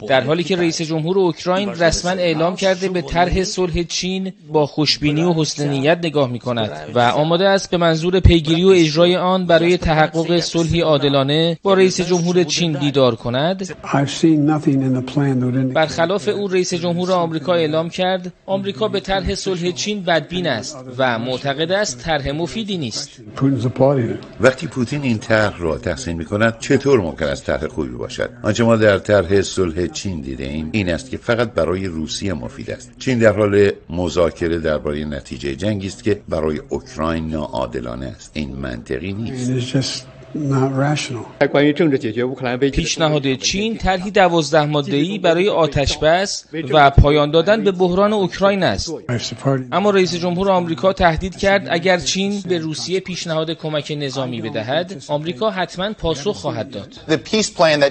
در حالی که رئیس جمهور اوکراین رسما اعلام کرده به طرح صلح چین با خوشبینی و حسن نیت نگاه می‌کند و آماده است به منظور پیگیری و اجرای آن برای تحقق صلحی عادلانه با رئیس جمهور چین دیدار کند، برخلاف او رئیس جمهور آمریکا اعلام کرد آمریکا به طرح صلح چین بدبین است و معتقد است طرح مفیدی نیست. وقتی پوتین این طرح را تحسین می‌کند چطور ممکن است طرح خوبی باشد؟ آنچه ما در طرح صلح چین دیدیم این است که فقط برای روسیه مفید است. چین در حال مذاکره درباره نتیجه جنگی است که برای اوکراین ناعادلانه است. این منطقی نیست. پیشنهاد چین طرحی 12 ماده‌ای برای آتش‌بس و پایان دادن به بحران اوکراین است. اما رئیس جمهور آمریکا تهدید کرد اگر چین به روسیه پیشنهاد کمک نظامی بدهد، آمریکا حتما پاسخ خواهد داد.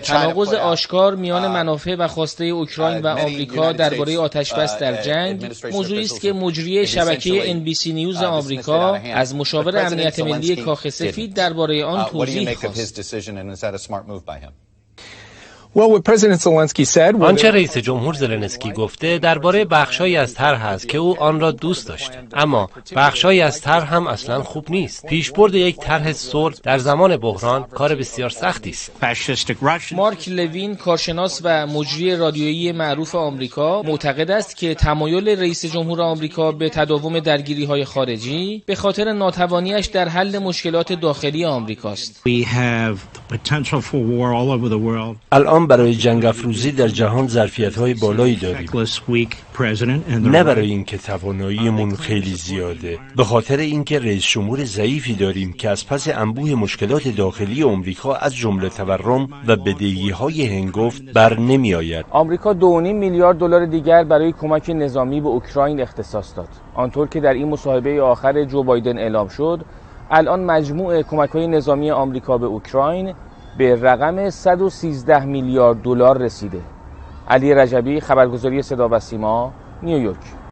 تناقض آشکار میان منافع و خواسته اوکراین و آمریکا درباره آتش‌بس در جنگ موضوعی است که مجری شبکه NBC نیوز آمریکا از مشاور امنیت ملی کاخ سفید درباره آن توضیح آنچه رئیس جمهور زلنسکی گفته درباره بخشایی از طرح است که او آن را دوست داشت، اما بخشایی از طرح هم اصلا خوب نیست. پیشبرد یک طرح صلح در زمان بحران کار بسیار سختی است. مارک لوین، کارشناس و مجری رادیویی معروف آمریکا، معتقد است که تمایل رئیس جمهور آمریکا به تداوم درگیری‌های خارجی به خاطر ناتوانیش در حل مشکلات داخلی آمریکاست. الان برای جنگ افروزی در جهان ظرفیت‌های بالایی داریم، نه برای اینکه تواناییمون خیلی زیاده، به خاطر اینکه رئیس جمهور ضعیفی داریم که از پس انبوه مشکلات داخلی آمریکا از جمله تورم و بدهی‌های هنگفت بر نمی‌آید. آمریکا 2.5 میلیارد دلار دیگر برای کمک نظامی به اوکراین اختصاص داد. آنطور که در این مصاحبه آخر جو بایدن اعلام شد، الان مجموع کمک‌های نظامی آمریکا به اوکراین به رقم 113 میلیارد دلار رسیده. علی رجبی، خبرگزاری صدا و سیما، نیویورک.